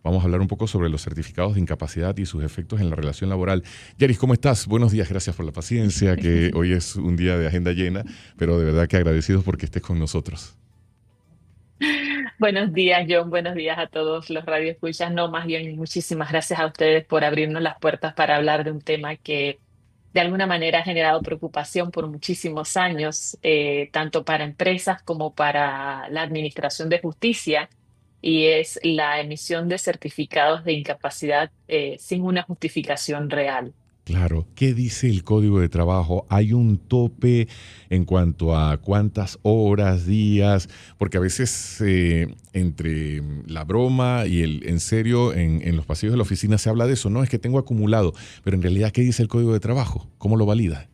Vamos a hablar un poco sobre los certificados de incapacidad y sus efectos en la relación laboral. Yaris, ¿cómo estás? Buenos días, gracias por la paciencia, que hoy es un día de agenda llena, pero de verdad que agradecidos porque estés con nosotros. Buenos días, John. Buenos días a todos los radioescuchas. No, más bien, muchísimas gracias a ustedes por abrirnos las puertas para hablar de un tema que de alguna manera ha generado preocupación por muchísimos años, tanto para empresas como para la Administración de Justicia, y es la emisión de certificados de incapacidad sin una justificación real. Claro, ¿qué dice el código de trabajo? ¿Hay un tope en cuanto a cuántas horas, días? Porque a veces entre la broma y el en serio en los pasillos de la oficina se habla de eso, no, es que tengo acumulado, pero en realidad, ¿qué dice el código de trabajo? ¿Cómo lo valida?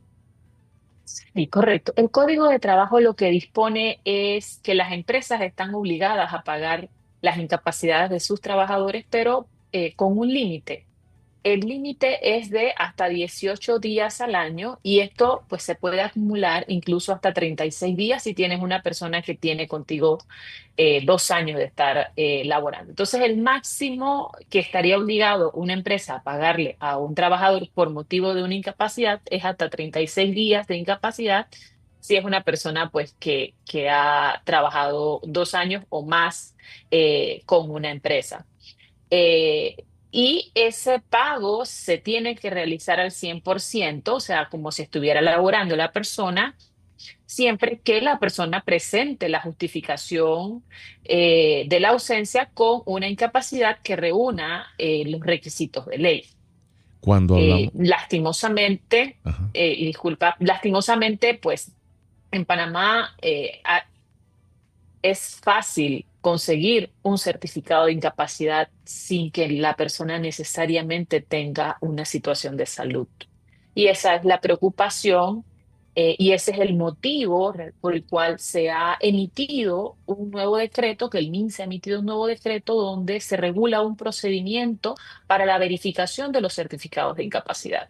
Sí, correcto. El Código de Trabajo lo que dispone es que las empresas están obligadas a pagar las incapacidades de sus trabajadores, pero con un límite. El límite es de hasta 18 días al año y esto pues se puede acumular incluso hasta 36 días si tienes una persona que tiene contigo 2 años de estar laborando. Entonces el máximo que estaría obligado una empresa a pagarle a un trabajador por motivo de una incapacidad es hasta 36 días de incapacidad si es una persona pues que ha trabajado 2 años o más con una empresa. Y ese pago se tiene que realizar al 100%, o sea, como si estuviera laborando la persona, siempre que la persona presente la justificación de la ausencia con una incapacidad que reúna los requisitos de ley. Cuando hablamos... Lastimosamente, Ajá. y disculpa, lastimosamente, pues en Panamá es fácil conseguir un certificado de incapacidad sin que la persona necesariamente tenga una situación de salud. Y esa es la preocupación, y ese es el motivo por el cual se ha emitido un nuevo decreto, que el MINSA ha emitido un nuevo decreto donde se regula un procedimiento para la verificación de los certificados de incapacidad.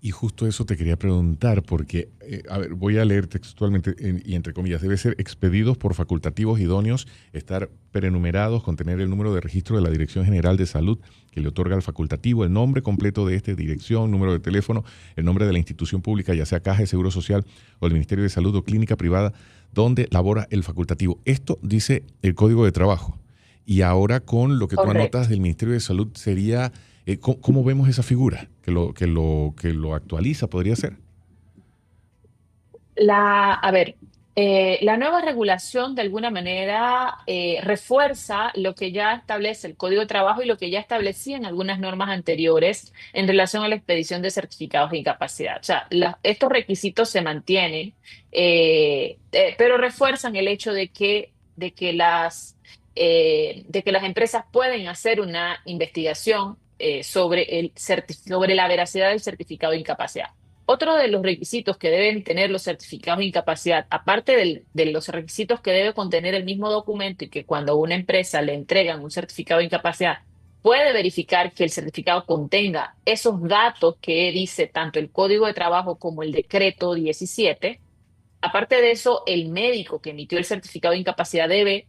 Y justo eso te quería preguntar, porque, a ver, voy a leer textualmente y entre comillas, debe ser expedidos por facultativos idóneos, estar prenumerados, contener el número de registro de la Dirección General de Salud que le otorga al facultativo, el nombre completo de esta dirección, número de teléfono, el nombre de la institución pública, ya sea Caja de Seguro Social o el Ministerio de Salud o clínica privada, donde labora el facultativo. Esto dice el Código de Trabajo. Y ahora con lo que tú anotas Correcto. del Ministerio de Salud sería ¿cómo vemos esa figura? Que lo actualiza, podría ser. A ver, la nueva regulación de alguna manera refuerza lo que ya establece el Código de Trabajo y lo que ya establecían algunas normas anteriores en relación a la expedición de certificados de incapacidad. O sea, estos requisitos se mantienen, pero refuerzan el hecho de que las empresas pueden hacer una investigación sobre la veracidad del certificado de incapacidad. Otro de los requisitos que deben tener los certificados de incapacidad, aparte de los requisitos que debe contener el mismo documento y que cuando a una empresa le entregan un certificado de incapacidad, puede verificar que el certificado contenga esos datos que dice tanto el Código de Trabajo como el Decreto 17. Aparte de eso, el médico que emitió el certificado de incapacidad debe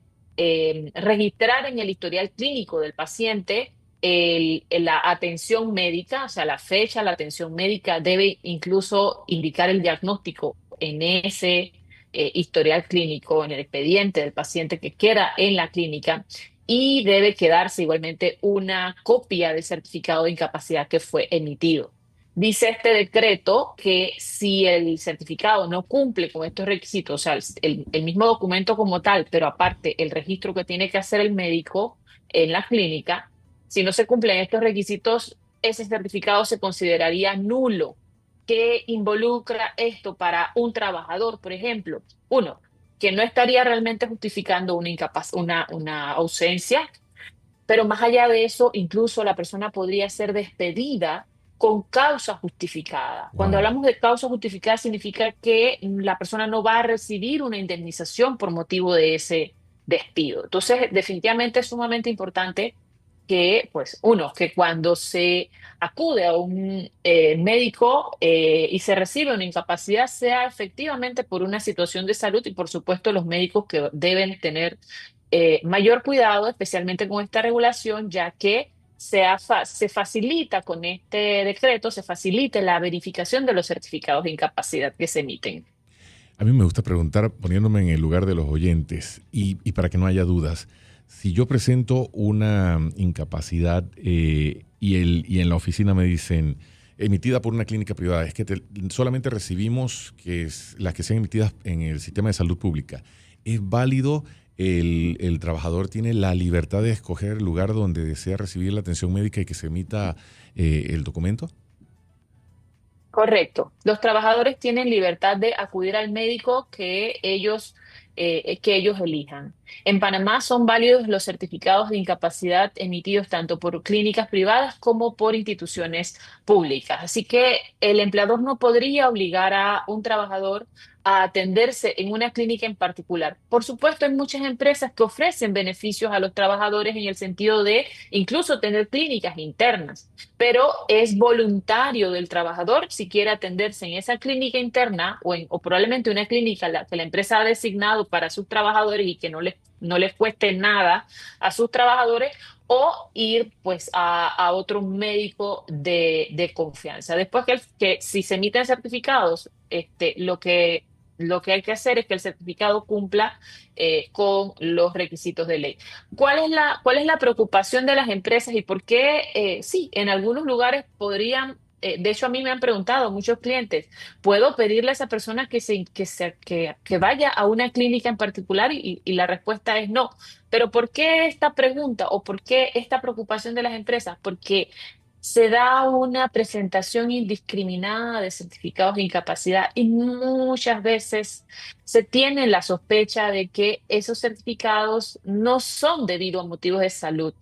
registrar en el historial clínico del paciente la atención médica, o sea, la fecha, la atención médica, debe incluso indicar el diagnóstico en ese historial clínico, en el expediente del paciente que queda en la clínica, y debe quedarse igualmente una copia del certificado de incapacidad que fue emitido. Dice este decreto que si el certificado no cumple con estos requisitos, o sea, el mismo documento como tal, pero aparte el registro que tiene que hacer el médico en la clínica, si no se cumplen estos requisitos, ese certificado se consideraría nulo. ¿Qué involucra esto para un trabajador, por ejemplo? Uno, que no estaría realmente justificando una ausencia, pero más allá de eso, incluso la persona podría ser despedida con causa justificada. Cuando Wow. hablamos de causa justificada, significa que la persona no va a recibir una indemnización por motivo de ese despido. Entonces, definitivamente es sumamente importante que, pues, uno, que cuando se acude a un médico y se recibe una incapacidad, sea efectivamente por una situación de salud y, por supuesto, los médicos que deben tener mayor cuidado, especialmente con esta regulación, ya que se facilita con este decreto, se facilita la verificación de los certificados de incapacidad que se emiten. A mí me gusta preguntar, poniéndome en el lugar de los oyentes, y para que no haya dudas, si yo presento una incapacidad y en la oficina me dicen, emitida por una clínica privada, es que solamente recibimos las que sean emitidas en el sistema de salud pública. ¿Es válido? El trabajador tiene la libertad de escoger el lugar donde desea recibir la atención médica y que se emita el documento. Correcto. Los trabajadores tienen libertad de acudir al médico que ellos elijan. En Panamá son válidos los certificados de incapacidad emitidos tanto por clínicas privadas como por instituciones públicas. Así que el empleador no podría obligar a un trabajador a atenderse en una clínica en particular. Por supuesto, hay muchas empresas que ofrecen beneficios a los trabajadores en el sentido de incluso tener clínicas internas, pero es voluntario del trabajador si quiere atenderse en esa clínica interna o probablemente una clínica que la empresa ha designado para sus trabajadores y que no les cueste nada a sus trabajadores, o ir pues a otro médico de confianza. Después que si se emiten certificados, lo que hay que hacer es que el certificado cumpla con los requisitos de ley. ¿Cuál es la preocupación de las empresas y por qué? Sí, en algunos lugares podrían, de hecho a mí me han preguntado muchos clientes, ¿puedo pedirle a esa persona que vaya a una clínica en particular? Y la respuesta es no. Pero ¿por qué esta pregunta o por qué esta preocupación de las empresas? Porque se da una presentación indiscriminada de certificados de incapacidad y muchas veces se tiene la sospecha de que esos certificados no son debido a motivos de salud.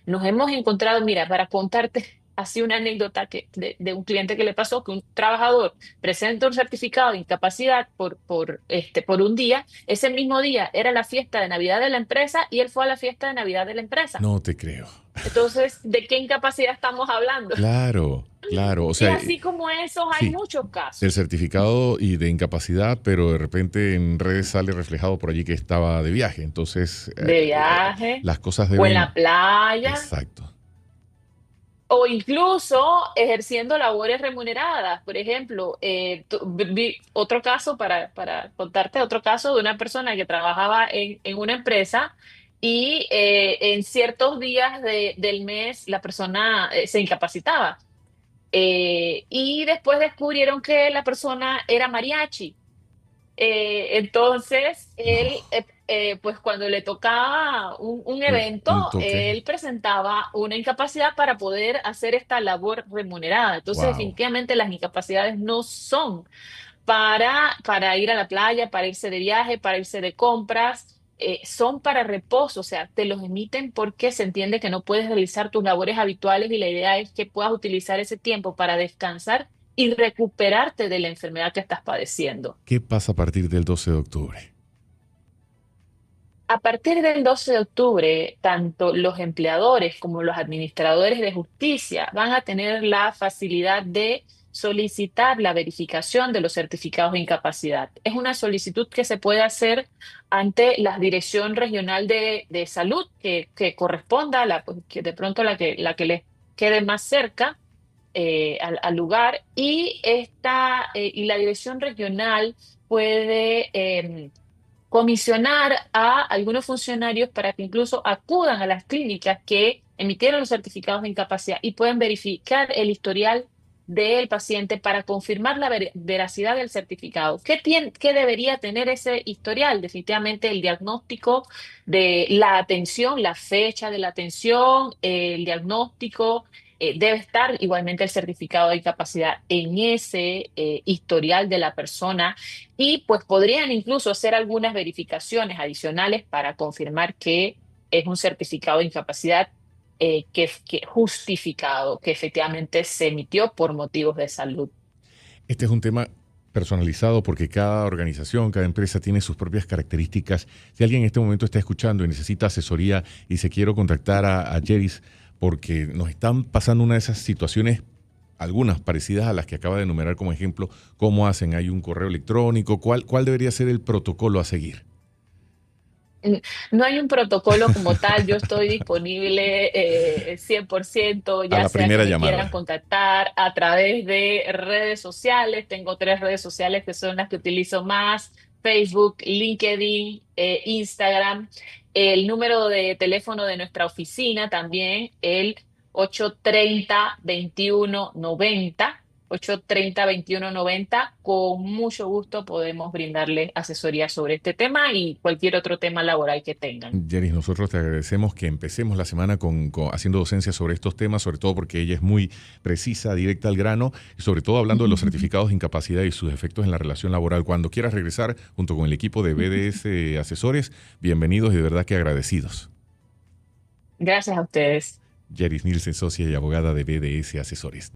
Nos hemos encontrado, mira, para contarte así una anécdota de un cliente que le pasó, que un trabajador presenta un certificado de incapacidad por un día. Ese mismo día era la fiesta de Navidad de la empresa y él fue a la fiesta de Navidad de la empresa. No te creo. Entonces, ¿de qué incapacidad estamos hablando? Claro, claro. O Y sea, así como esos hay sí, muchos el casos certificado y de incapacidad, pero de repente en redes sale reflejado por allí que estaba de viaje. Entonces, de viaje las cosas o en deben... la playa Exacto. o incluso ejerciendo labores remuneradas. Por ejemplo, vi otro caso para contarte otro caso de una persona que trabajaba en una empresa y en ciertos días del mes la persona se incapacitaba. Y después descubrieron que la persona era mariachi. Entonces, él, No, pues cuando le tocaba un evento, un toque. él presentaba una incapacidad para poder hacer esta labor remunerada. Entonces, Wow. definitivamente las incapacidades no son para ir a la playa, para irse de viaje, para irse de compras. Son para reposo, o sea, te los emiten porque se entiende que no puedes realizar tus labores habituales y la idea es que puedas utilizar ese tiempo para descansar y recuperarte de la enfermedad que estás padeciendo. ¿Qué pasa a partir del 12 de octubre? A partir del 12 de octubre, tanto los empleadores como los administradores de justicia van a tener la facilidad de solicitar la verificación de los certificados de incapacidad. Es una solicitud que se puede hacer ante la Dirección Regional de Salud que corresponda, que de pronto la que les quede más cerca al lugar, y la Dirección Regional puede comisionar a algunos funcionarios para que incluso acudan a las clínicas que emitieron los certificados de incapacidad y puedan verificar el historial del paciente para confirmar la veracidad del certificado. ¿Qué debería tener ese historial? Definitivamente el diagnóstico de la atención, la fecha de la atención, el diagnóstico. Debe estar igualmente el certificado de incapacidad en ese historial de la persona y pues podrían incluso hacer algunas verificaciones adicionales para confirmar que es un certificado de incapacidad que justificado, que efectivamente se emitió por motivos de salud. Este es un tema personalizado porque cada organización, cada empresa tiene sus propias características. Si alguien en este momento está escuchando y necesita asesoría y se quiere contactar a Jeris porque nos están pasando una de esas situaciones, algunas parecidas a las que acaba de enumerar como ejemplo, ¿cómo hacen? ¿Hay un correo electrónico? ¿Cuál debería ser el protocolo a seguir? No hay un protocolo como tal, yo estoy disponible 100%, A ya la sea que primera me quieran llamada. contactar a través de redes sociales. Tengo tres redes sociales que son las que utilizo más: Facebook, LinkedIn, Instagram. El número de teléfono de nuestra oficina también, el 830-2190. 830-2190. Con mucho gusto podemos brindarle asesoría sobre este tema y cualquier otro tema laboral que tengan. Yeris, nosotros te agradecemos que empecemos la semana haciendo docencia sobre estos temas, sobre todo porque ella es muy precisa, directa al grano, y sobre todo hablando de los certificados de incapacidad y sus efectos en la relación laboral. Cuando quieras regresar junto con el equipo de BDS Asesores, bienvenidos y de verdad que agradecidos. Gracias a ustedes. Yeris Nielsen, socia y abogada de BDS Asesores.